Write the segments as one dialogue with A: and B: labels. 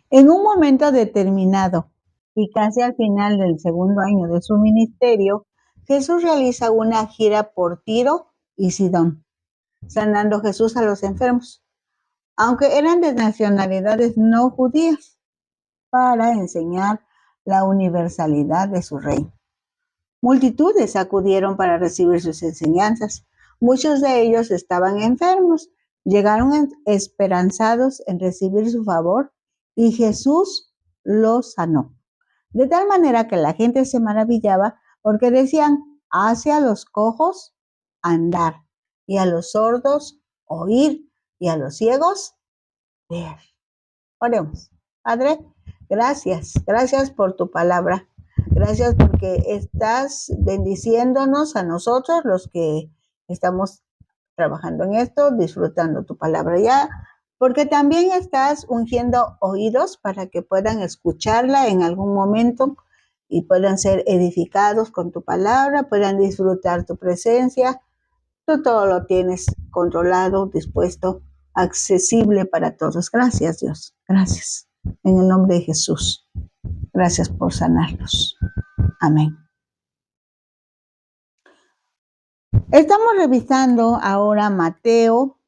A: En un momento determinado y casi al final del segundo año de su ministerio, Jesús realiza una gira por Tiro y Sidón, sanando Jesús a los enfermos, aunque eran de nacionalidades no judías, para enseñar la universalidad de su reino. Multitudes acudieron para recibir sus enseñanzas. Muchos de ellos estaban enfermos, llegaron esperanzados en recibir su favor y Jesús los sanó. De tal manera que la gente se maravillaba porque decían, hace a los cojos andar y a los sordos oír y a los ciegos ver. Oremos. Padre, gracias por tu palabra. Gracias porque estás bendiciéndonos a nosotros, los que estamos trabajando en esto, disfrutando tu palabra ya, porque también estás ungiendo oídos para que puedan escucharla en algún momento y puedan ser edificados con tu palabra, puedan disfrutar tu presencia. Tú todo lo tienes controlado, dispuesto, accesible para todos. Gracias, Dios. Gracias. En el nombre de Jesús. Gracias por sanarnos. Amén. Estamos revisando ahora Mateo,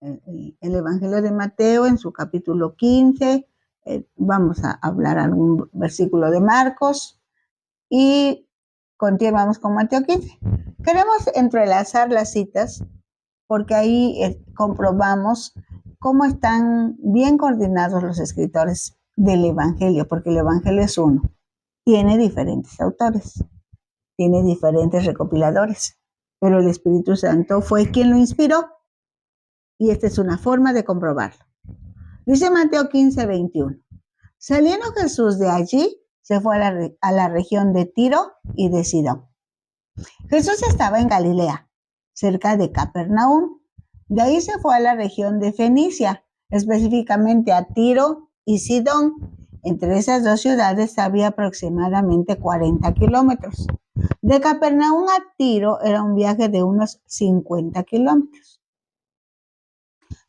A: el Evangelio de Mateo en su capítulo 15. Vamos a hablar algún versículo de Marcos y continuamos con Mateo 15. Queremos entrelazar las citas porque ahí comprobamos cómo están bien coordinados los escritores del Evangelio, porque el Evangelio es uno. Tiene diferentes autores, tiene diferentes recopiladores, pero el Espíritu Santo fue quien lo inspiró y esta es una forma de comprobarlo. Dice Mateo 15:21. Saliendo Jesús de allí, se fue a la región de Tiro y de Sidón. Jesús estaba en Galilea, cerca de Capernaum. De ahí se fue a la región de Fenicia, específicamente a Tiro y Sidón. Entre esas dos ciudades había aproximadamente 40 kilómetros. De Capernaum a Tiro era un viaje de unos 50 kilómetros.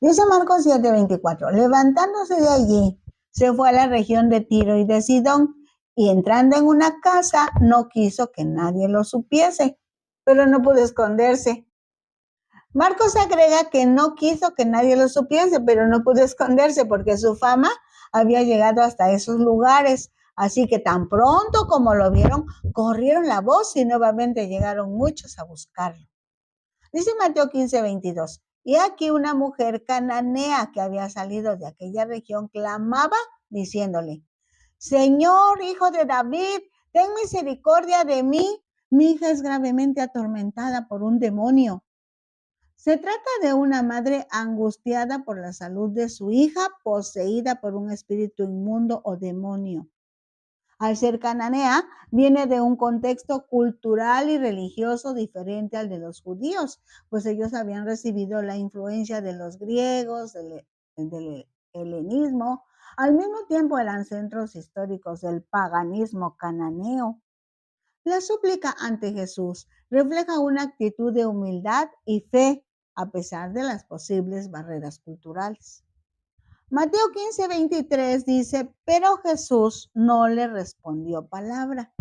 A: Dice Marcos 7:24, levantándose de allí, se fue a la región de Tiro y de Sidón, y entrando en una casa, no quiso que nadie lo supiese, pero no pudo esconderse. Marcos agrega que no quiso que nadie lo supiese, pero no pudo esconderse porque su fama había llegado hasta esos lugares. Así que tan pronto como lo vieron, corrieron la voz y nuevamente llegaron muchos a buscarlo. Dice Mateo 15:22, y aquí una mujer cananea que había salido de aquella región clamaba diciéndole, Señor, hijo de David, ten misericordia de mí. Mi hija es gravemente atormentada por un demonio. Se trata de una madre angustiada por la salud de su hija, poseída por un espíritu inmundo o demonio. Al ser cananea, viene de un contexto cultural y religioso diferente al de los judíos, pues ellos habían recibido la influencia de los griegos, del helenismo. Al mismo tiempo eran centros históricos del paganismo cananeo. La súplica ante Jesús refleja una actitud de humildad y fe a pesar de las posibles barreras culturales. Mateo 15:23 dice, pero Jesús no le respondió palabra.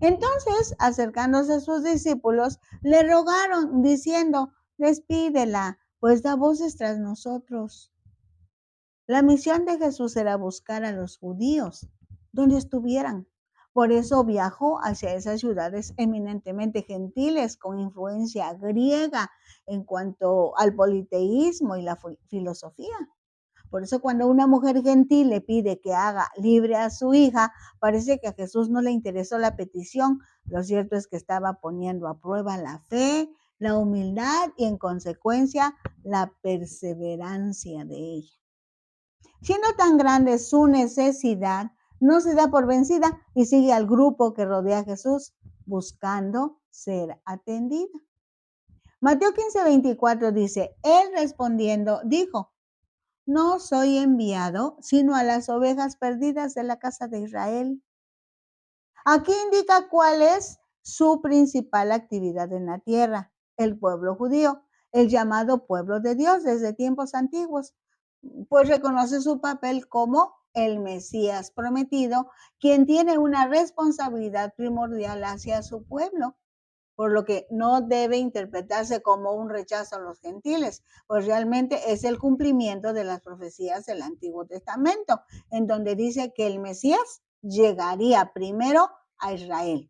A: Entonces, acercándose a sus discípulos, le rogaron diciendo, despídela, pues da voces tras nosotros. La misión de Jesús era buscar a los judíos donde estuvieran. Por eso viajó hacia esas ciudades eminentemente gentiles con influencia griega en cuanto al politeísmo y la filosofía. Por eso cuando una mujer gentil le pide que haga libre a su hija, parece que a Jesús no le interesó la petición. Lo cierto es que estaba poniendo a prueba la fe, la humildad y en consecuencia la perseverancia de ella. Siendo tan grande su necesidad, no se da por vencida y sigue al grupo que rodea a Jesús buscando ser atendida. Mateo 15:24 dice, él respondiendo dijo, no soy enviado sino a las ovejas perdidas de la casa de Israel. Aquí indica cuál es su principal actividad en la tierra, el pueblo judío, el llamado pueblo de Dios desde tiempos antiguos, pues reconoce su papel como el Mesías prometido, quien tiene una responsabilidad primordial hacia su pueblo, por lo que no debe interpretarse como un rechazo a los gentiles, pues realmente es el cumplimiento de las profecías del Antiguo Testamento, en donde dice que el Mesías llegaría primero a Israel.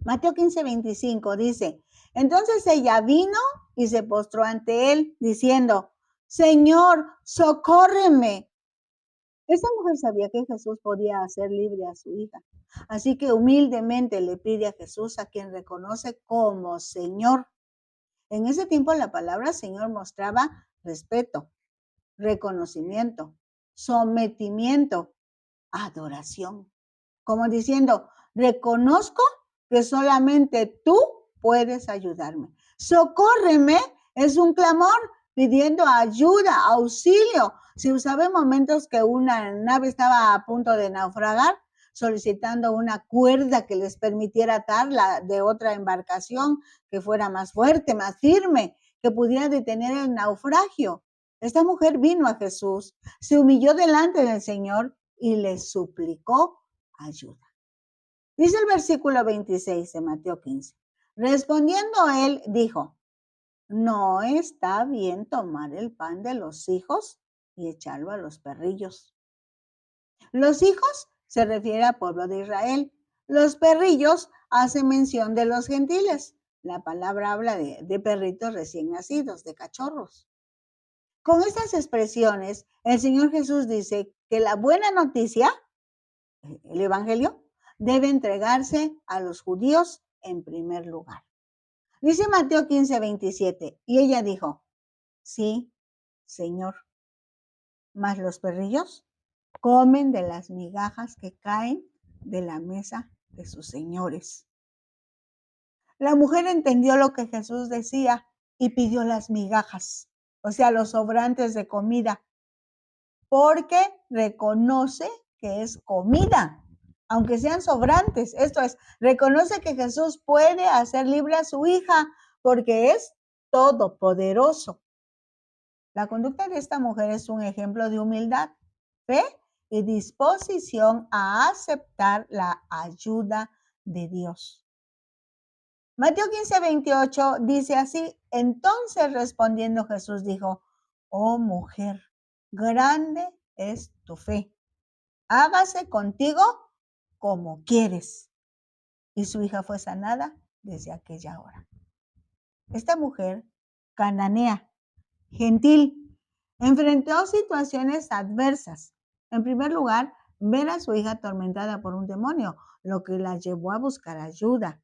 A: Mateo 15:25 dice, entonces ella vino y se postró ante él, diciendo, Señor, socórreme. Esta mujer sabía que Jesús podía hacer libre a su hija, así que humildemente le pide a Jesús, a quien reconoce como Señor. En ese tiempo la palabra Señor mostraba respeto, reconocimiento, sometimiento, adoración, como diciendo, reconozco que solamente tú puedes ayudarme. Socórreme es un clamor pidiendo ayuda, auxilio. Se usaba en momentos que una nave estaba a punto de naufragar, solicitando una cuerda que les permitiera atarla de otra embarcación que fuera más fuerte, más firme, que pudiera detener el naufragio. Esta mujer vino a Jesús, se humilló delante del Señor y le suplicó ayuda. Dice el versículo 26 de Mateo 15. Respondiendo él, dijo, no está bien tomar el pan de los hijos y echarlo a los perrillos. Los hijos se refiere al pueblo de Israel. Los perrillos hacen mención de los gentiles. La palabra habla de perritos recién nacidos, de cachorros. Con estas expresiones, el Señor Jesús dice que la buena noticia, el Evangelio, debe entregarse a los judíos en primer lugar. Dice Mateo 15:27, y ella dijo, sí, Señor, mas los perrillos comen de las migajas que caen de la mesa de sus señores. La mujer entendió lo que Jesús decía y pidió las migajas, o sea, los sobrantes de comida, porque reconoce que es comida, aunque sean sobrantes. Esto es, reconoce que Jesús puede hacer libre a su hija porque es todopoderoso. La conducta de esta mujer es un ejemplo de humildad, fe y disposición a aceptar la ayuda de Dios. Mateo 15:28 dice así, entonces respondiendo Jesús dijo, oh mujer, grande es tu fe. Hágase contigo como quieres. Y su hija fue sanada desde aquella hora. Esta mujer cananea, gentil, enfrentó situaciones adversas. En primer lugar, ver a su hija atormentada por un demonio, lo que la llevó a buscar ayuda.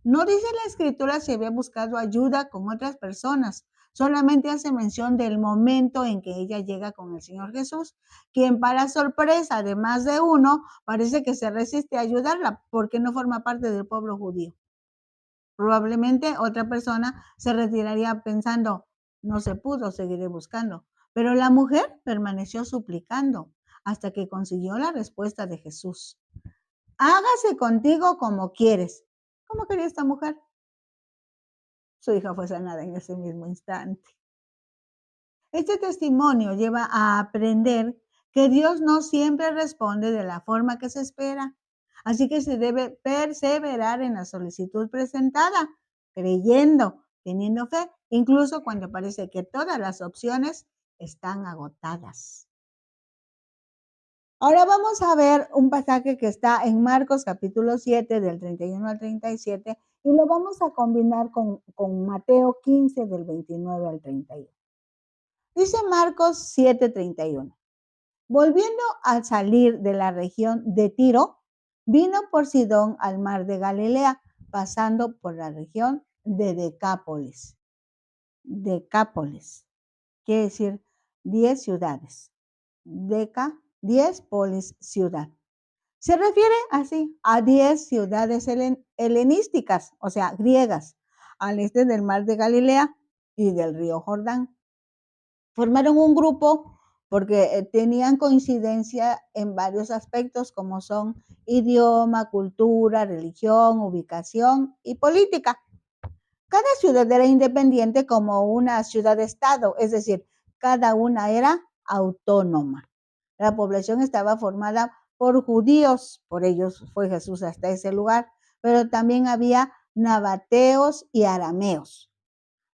A: No dice la escritura si había buscado ayuda con otras personas, solamente hace mención del momento en que ella llega con el Señor Jesús, quien para sorpresa de más de uno parece que se resiste a ayudarla porque no forma parte del pueblo judío. Probablemente otra persona se retiraría pensando, no se pudo, seguiré buscando. Pero la mujer permaneció suplicando hasta que consiguió la respuesta de Jesús. Hágase contigo como quieres. ¿Cómo quería esta mujer? Su hija fue sanada en ese mismo instante. Este testimonio lleva a aprender que Dios no siempre responde de la forma que se espera. Así que se debe perseverar en la solicitud presentada, creyendo, teniendo fe, incluso cuando parece que todas las opciones están agotadas. Ahora vamos a ver un pasaje que está en Marcos capítulo 7 del 31 al 37 y lo vamos a combinar con Mateo 15 del 29 al 31. Dice Marcos 7:31. Volviendo a salir de la región de Tiro, vino por Sidón al mar de Galilea, pasando por la región de Decápolis. Decápolis quiere decir 10 ciudades. 10 polis ciudad. Se refiere así a 10 ciudades helenísticas, o sea, griegas, al este del mar de Galilea y del río Jordán. Formaron un grupo porque tenían coincidencia en varios aspectos como son idioma, cultura, religión, ubicación y política. Cada ciudad era independiente como una ciudad-estado, es decir, cada una era autónoma. La población estaba formada por judíos, por ellos fue Jesús hasta ese lugar, pero también había nabateos y arameos.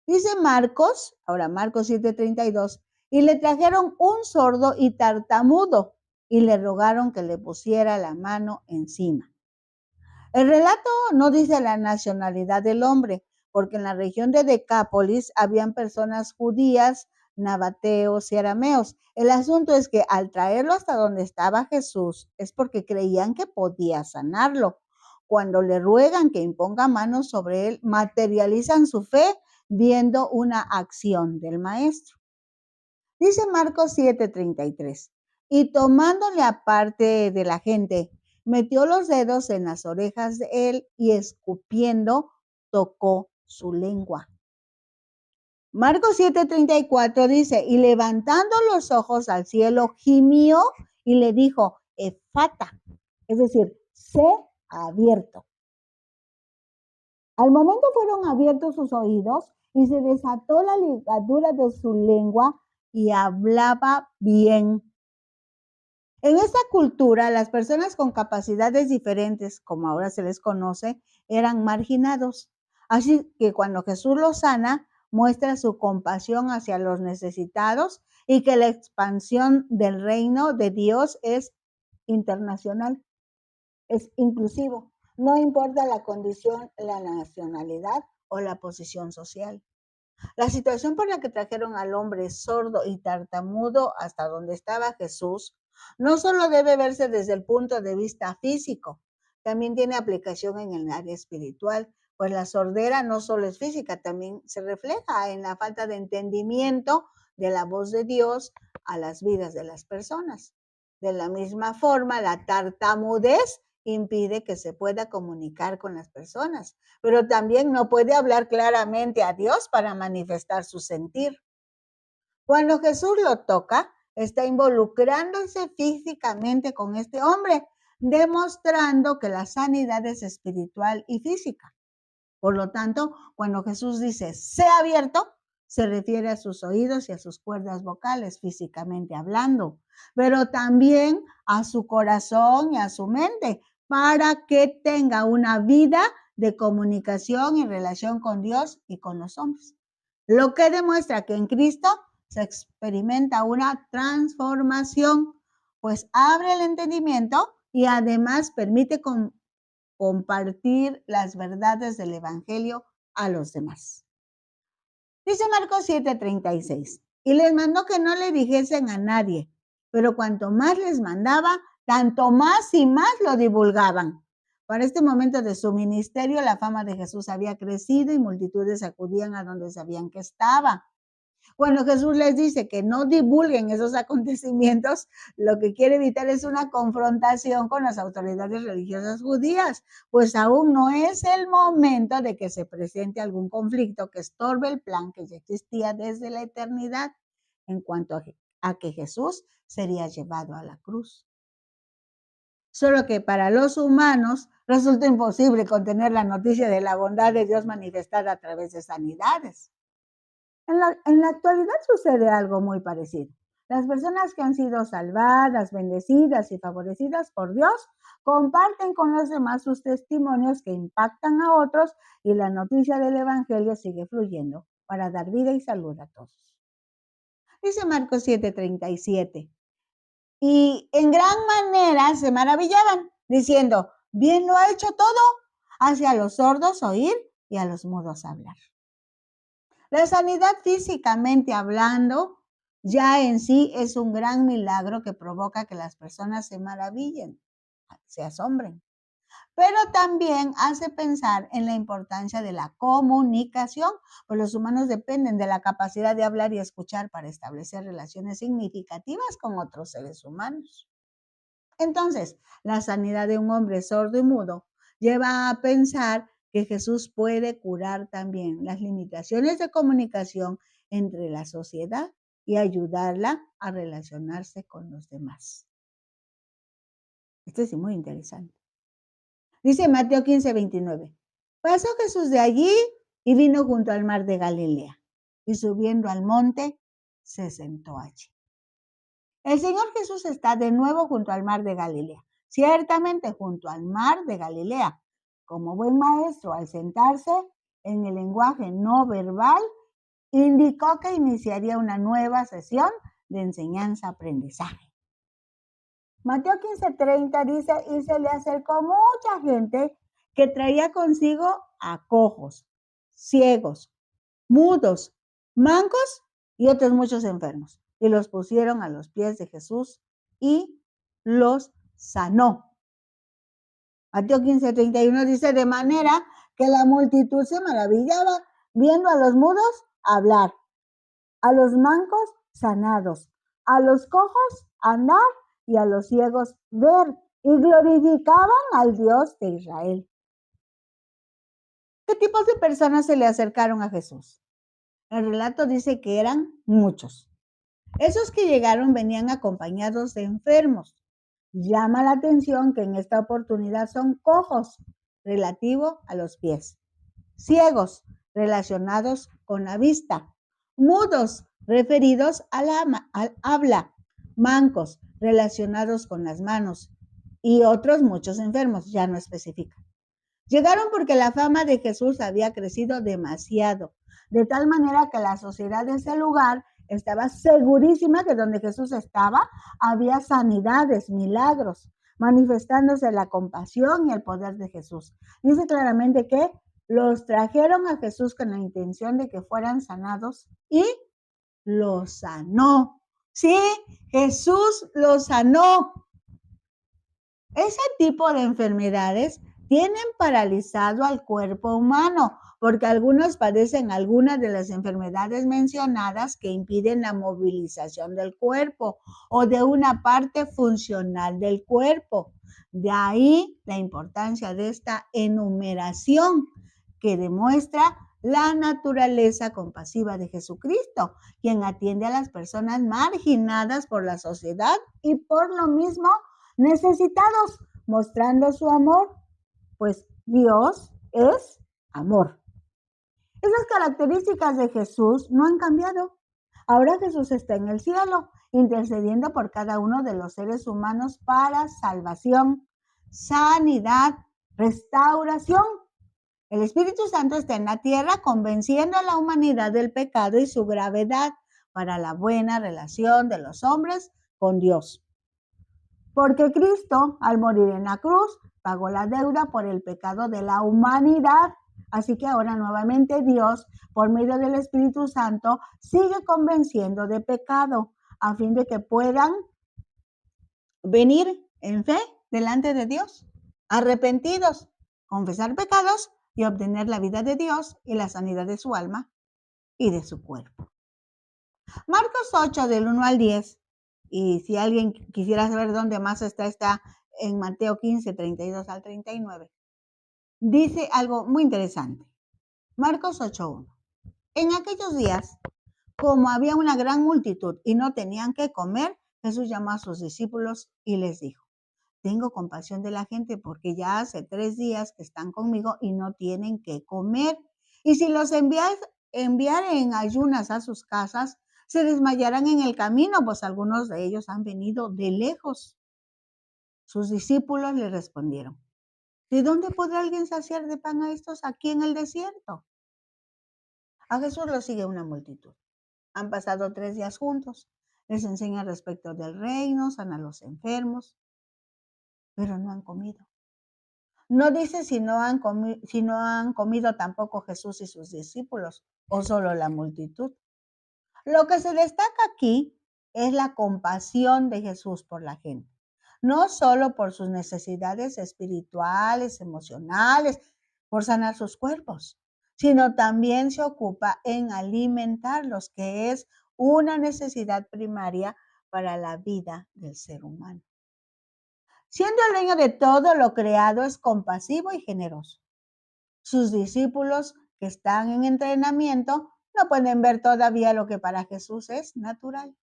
A: Dice Marcos, ahora Marcos 7:32, y le trajeron un sordo y tartamudo y le rogaron que le pusiera la mano encima. El relato no dice la nacionalidad del hombre, porque en la región de Decápolis habían personas judías, nabateos y arameos. El asunto es que al traerlo hasta donde estaba Jesús es porque creían que podía sanarlo. Cuando le ruegan que imponga manos sobre él, materializan su fe viendo una acción del maestro. Dice Marcos 7:33, y tomándole aparte de la gente, metió los dedos en las orejas de él y escupiendo, tocó su lengua. Marcos 7:34 dice, y levantando los ojos al cielo, gimió y le dijo, efata, es decir, sé abierto. Al momento fueron abiertos sus oídos y se desató la ligadura de su lengua y hablaba bien. En esta cultura, las personas con capacidades diferentes, como ahora se les conoce, eran marginados. Así que cuando Jesús los sana, muestra su compasión hacia los necesitados y que la expansión del reino de Dios es internacional, es inclusivo. No importa la condición, la nacionalidad o la posición social. La situación por la que trajeron al hombre sordo y tartamudo hasta donde estaba Jesús no solo debe verse desde el punto de vista físico, también tiene aplicación en el área espiritual, pues la sordera no solo es física, también se refleja en la falta de entendimiento de la voz de Dios a las vidas de las personas. De la misma forma, la tartamudez impide que se pueda comunicar con las personas, pero también no puede hablar claramente a Dios para manifestar su sentir. Cuando Jesús lo toca, está involucrándose físicamente con este hombre, demostrando que la sanidad es espiritual y física. Por lo tanto, cuando Jesús dice, sea abierto, se refiere a sus oídos y a sus cuerdas vocales, físicamente hablando, pero también a su corazón y a su mente, para que tenga una vida de comunicación y relación con Dios y con los hombres. Lo que demuestra que en Cristo se experimenta una transformación, pues abre el entendimiento y además permite compartir las verdades del Evangelio a los demás. Dice Marcos 7:36, y les mandó que no le dijesen a nadie, pero cuanto más les mandaba, tanto más y más lo divulgaban. Para este momento de su ministerio, la fama de Jesús había crecido y multitudes acudían a donde sabían que estaba. Cuando Jesús les dice que no divulguen esos acontecimientos, lo que quiere evitar es una confrontación con las autoridades religiosas judías, pues aún no es el momento de que se presente algún conflicto que estorbe el plan que ya existía desde la eternidad en cuanto a que Jesús sería llevado a la cruz. Solo que para los humanos resulta imposible contener la noticia de la bondad de Dios manifestada a través de sanidades. En la actualidad sucede algo muy parecido. Las personas que han sido salvadas, bendecidas y favorecidas por Dios comparten con los demás sus testimonios que impactan a otros y la noticia del Evangelio sigue fluyendo para dar vida y salud a todos. Dice Marcos 7:37. Y en gran manera se maravillaban, diciendo, bien lo ha hecho todo, hace a los sordos oír y a los mudos hablar. La sanidad físicamente hablando ya en sí es un gran milagro que provoca que las personas se maravillen, se asombren, pero también hace pensar en la importancia de la comunicación, pues los humanos dependen de la capacidad de hablar y escuchar para establecer relaciones significativas con otros seres humanos. Entonces, la sanidad de un hombre sordo y mudo lleva a pensar que Jesús puede curar también las limitaciones de comunicación entre la sociedad y ayudarla a relacionarse con los demás. Esto es muy interesante. Dice Mateo 15:29. Pasó Jesús de allí y vino junto al mar de Galilea, y subiendo al monte, se sentó allí. El Señor Jesús está de nuevo junto al mar de Galilea, ciertamente junto al mar de Galilea. Como buen maestro, al sentarse en el lenguaje no verbal, indicó que iniciaría una nueva sesión de enseñanza-aprendizaje. Mateo 15:30 dice, y se le acercó mucha gente que traía consigo a cojos, ciegos, mudos, mancos y otros muchos enfermos. Y los pusieron a los pies de Jesús y los sanó. Mateo 15:31 dice, de manera que la multitud se maravillaba viendo a los mudos hablar, a los mancos sanados, a los cojos andar y a los ciegos ver, y glorificaban al Dios de Israel. ¿Qué tipos de personas se le acercaron a Jesús? El relato dice que eran muchos. Esos que llegaron venían acompañados de enfermos. Llama la atención que en esta oportunidad son cojos, relativo a los pies, ciegos, relacionados con la vista, mudos, referidos al habla, mancos, relacionados con las manos, y otros muchos enfermos, ya no especifica. Llegaron porque la fama de Jesús había crecido demasiado, de tal manera que la sociedad de ese lugar estaba segurísima que donde Jesús estaba había sanidades, milagros, manifestándose la compasión y el poder de Jesús. Dice claramente que los trajeron a Jesús con la intención de que fueran sanados y los sanó. Sí, Jesús los sanó. Ese tipo de enfermedades tienen paralizado al cuerpo humano, porque algunos padecen algunas de las enfermedades mencionadas que impiden la movilización del cuerpo o de una parte funcional del cuerpo. De ahí la importancia de esta enumeración que demuestra la naturaleza compasiva de Jesucristo, quien atiende a las personas marginadas por la sociedad y por lo mismo necesitados, mostrando su amor, pues Dios es amor. Esas características de Jesús no han cambiado. Ahora Jesús está en el cielo, intercediendo por cada uno de los seres humanos para salvación, sanidad, restauración. El Espíritu Santo está en la tierra convenciendo a la humanidad del pecado y su gravedad para la buena relación de los hombres con Dios. Porque Cristo, al morir en la cruz, pagó la deuda por el pecado de la humanidad. Así que ahora nuevamente Dios, por medio del Espíritu Santo, sigue convenciendo de pecado, a fin de que puedan venir en fe delante de Dios, arrepentidos, confesar pecados y obtener la vida de Dios y la sanidad de su alma y de su cuerpo. Marcos 8, del 1 al 10. Y si alguien quisiera saber dónde más está en Mateo 15, 32 al 39. Dice algo muy interesante. Marcos 8:1. En aquellos días, como había una gran multitud y no tenían que comer, Jesús llamó a sus discípulos y les dijo, tengo compasión de la gente porque ya hace 3 días que están conmigo y no tienen que comer. Y si los enviar en ayunas a sus casas, se desmayarán en el camino, pues algunos de ellos han venido de lejos. Sus discípulos le respondieron, ¿de dónde podrá alguien saciar de pan a estos aquí en el desierto? A Jesús lo sigue una multitud. Han pasado 3 días juntos. Les enseña respecto del reino, sana a los enfermos, pero no han comido. No dice si no han comido tampoco Jesús y sus discípulos o solo la multitud. Lo que se destaca aquí es la compasión de Jesús por la gente, no solo por sus necesidades espirituales, emocionales, por sanar sus cuerpos, sino también se ocupa en alimentarlos, que es una necesidad primaria para la vida del ser humano. Siendo el dueño de todo lo creado, es compasivo y generoso. Sus discípulos, que están en entrenamiento, no pueden ver todavía lo que para Jesús es natural.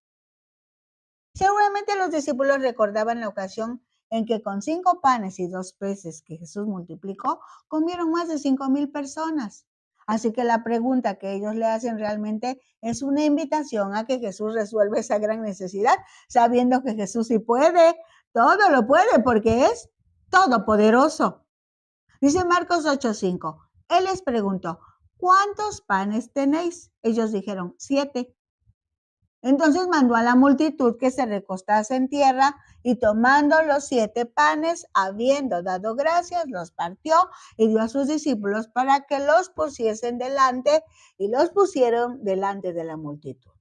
A: Seguramente los discípulos recordaban la ocasión en que con 5 panes y 2 peces que Jesús multiplicó, comieron más de 5,000 personas. Así que la pregunta que ellos le hacen realmente es una invitación a que Jesús resuelva esa gran necesidad, sabiendo que Jesús sí puede, todo lo puede porque es todopoderoso. Dice Marcos 8:5. Él les preguntó, ¿cuántos panes tenéis? Ellos dijeron, 7. Entonces mandó a la multitud que se recostase en tierra y tomando los 7 panes, habiendo dado gracias, los partió y dio a sus discípulos para que los pusiesen delante y los pusieron delante de la multitud.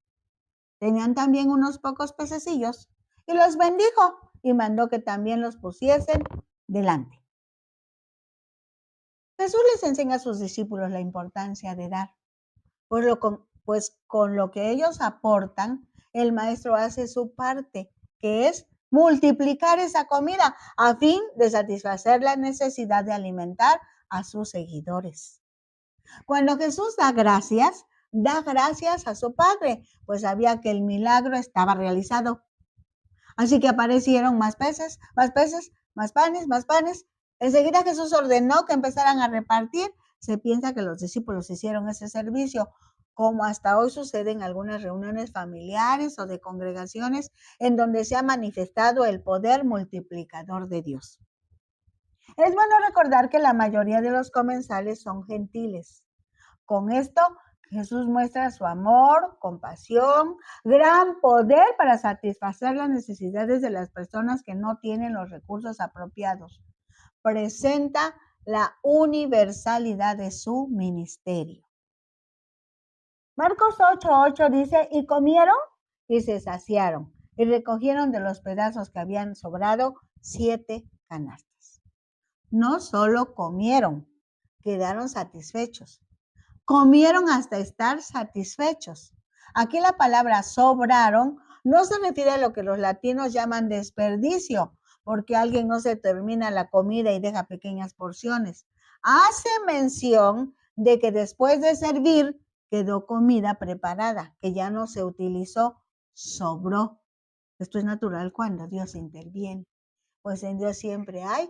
A: Tenían también unos pocos pececillos y los bendijo y mandó que también los pusiesen delante. Jesús les enseña a sus discípulos la importancia de dar. Pues con lo que ellos aportan, el maestro hace su parte, que es multiplicar esa comida a fin de satisfacer la necesidad de alimentar a sus seguidores. Cuando Jesús da gracias a su Padre, pues sabía que el milagro estaba realizado. Así que aparecieron más peces, más panes. Enseguida Jesús ordenó que empezaran a repartir. Se piensa que los discípulos hicieron ese servicio, como hasta hoy sucede en algunas reuniones familiares o de congregaciones en donde se ha manifestado el poder multiplicador de Dios. Es bueno recordar que la mayoría de los comensales son gentiles. Con esto, Jesús muestra su amor, compasión, gran poder para satisfacer las necesidades de las personas que no tienen los recursos apropiados. Presenta la universalidad de su ministerio. Marcos 8:8 dice, y comieron y se saciaron y recogieron de los pedazos que habían sobrado 7 canastas. No solo comieron, quedaron satisfechos. Comieron hasta estar satisfechos. Aquí la palabra sobraron no se refiere a lo que los latinos llaman desperdicio, porque alguien no se termina la comida y deja pequeñas porciones. Hace mención de que después de servir quedó comida preparada, que ya no se utilizó, sobró. Esto es natural cuando Dios interviene, pues en Dios siempre hay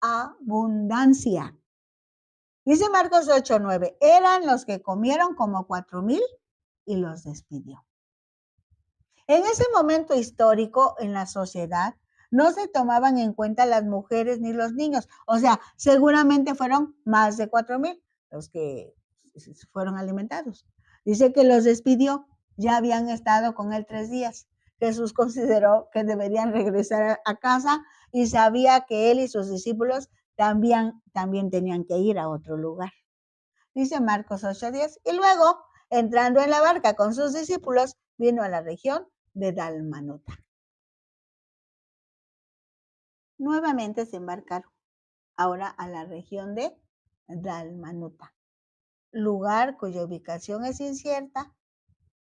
A: abundancia. Dice Marcos 8:9, eran los que comieron como 4,000 y los despidió. En ese momento histórico en la sociedad no se tomaban en cuenta las mujeres ni los niños. O sea, seguramente fueron más de 4,000 los que fueron alimentados. Dice que los despidió, ya habían estado con él 3 días. Jesús consideró que deberían regresar a casa y sabía que él y sus discípulos también tenían que ir a otro lugar. Dice Marcos 8:10, y luego, entrando en la barca con sus discípulos, vino a la región de Dalmanuta. Nuevamente se embarcaron, ahora a la región de Dalmanuta, lugar cuya ubicación es incierta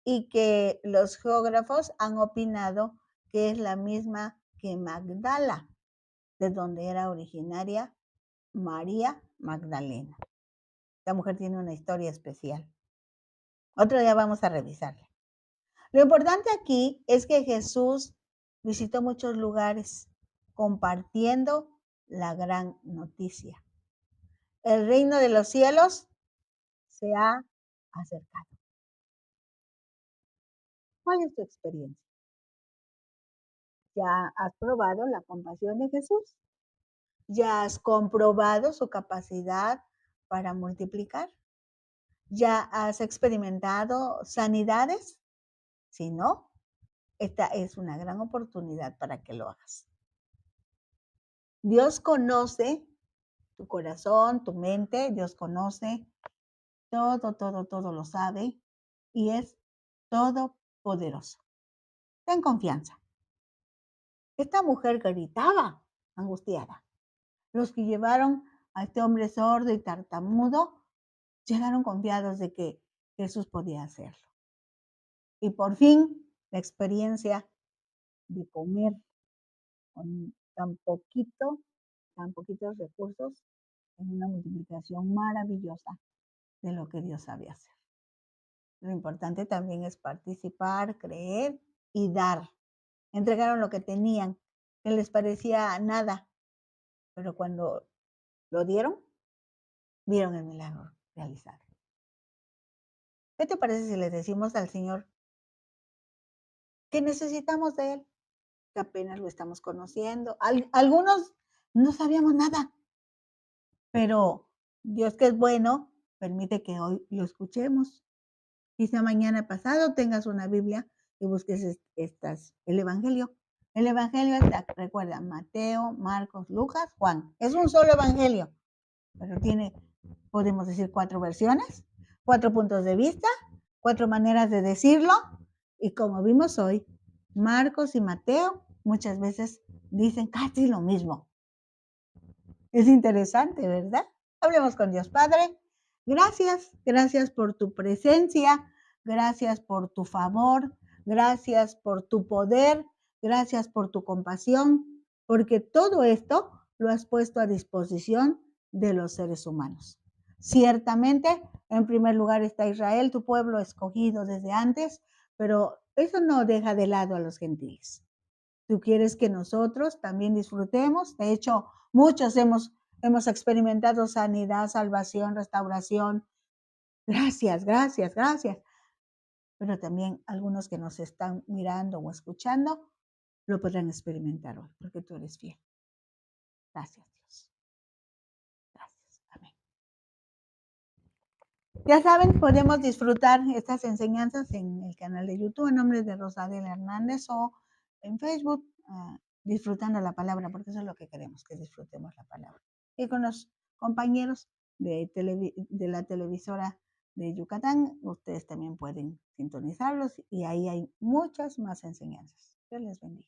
A: y que los geógrafos han opinado que es la misma que Magdala, de donde era originaria María Magdalena. Esta mujer tiene una historia especial. Otro día vamos a revisarla. Lo importante aquí es que Jesús visitó muchos lugares compartiendo la gran noticia. El reino de los cielos se ha acercado. ¿Cuál es tu experiencia? ¿Ya has probado la compasión de Jesús? ¿Ya has comprobado su capacidad para multiplicar? ¿Ya has experimentado sanidades? Si no, esta es una gran oportunidad para que lo hagas. Dios conoce tu corazón, tu mente, Dios conoce todo lo sabe y es todopoderoso. Ten confianza. Esta mujer gritaba, angustiada. Los que llevaron a este hombre sordo y tartamudo llegaron confiados de que Jesús podía hacerlo. Y por fin, la experiencia de comer con tan poquitos recursos en una multiplicación maravillosa de lo que Dios sabe hacer. Lo importante también es participar, creer y dar. Entregaron lo que tenían, que les parecía nada, pero cuando lo dieron, vieron el milagro realizado. ¿Qué te parece si le decimos al Señor que necesitamos de Él, que apenas lo estamos conociendo? Algunos no sabíamos nada, pero Dios, que es bueno, permite que hoy lo escuchemos. Quizá mañana pasado tengas una Biblia y busques el Evangelio. El Evangelio está, recuerda, Mateo, Marcos, Lucas, Juan. Es un solo Evangelio, pero tiene, podemos decir, 4 versiones, 4 puntos de vista, 4 maneras de decirlo. Y como vimos hoy, Marcos y Mateo muchas veces dicen casi lo mismo. Es interesante, ¿verdad? Hablemos con Dios Padre. Gracias por tu presencia, gracias por tu favor, gracias por tu poder, gracias por tu compasión, porque todo esto lo has puesto a disposición de los seres humanos. Ciertamente, en primer lugar está Israel, tu pueblo escogido desde antes, pero eso no deja de lado a los gentiles. Tú quieres que nosotros también disfrutemos. De hecho, muchos hemos experimentado sanidad, salvación, restauración. Gracias. Pero también algunos que nos están mirando o escuchando lo podrán experimentar hoy, porque tú eres fiel. Gracias, Dios. Gracias. Amén. Ya saben, podemos disfrutar estas enseñanzas en el canal de YouTube en nombre de Rosadela Hernández o en Facebook, disfrutando la palabra, porque eso es lo que queremos, que disfrutemos la palabra. Y con los compañeros de la televisora de Yucatán, ustedes también pueden sintonizarlos y ahí hay muchas más enseñanzas. Dios les bendiga.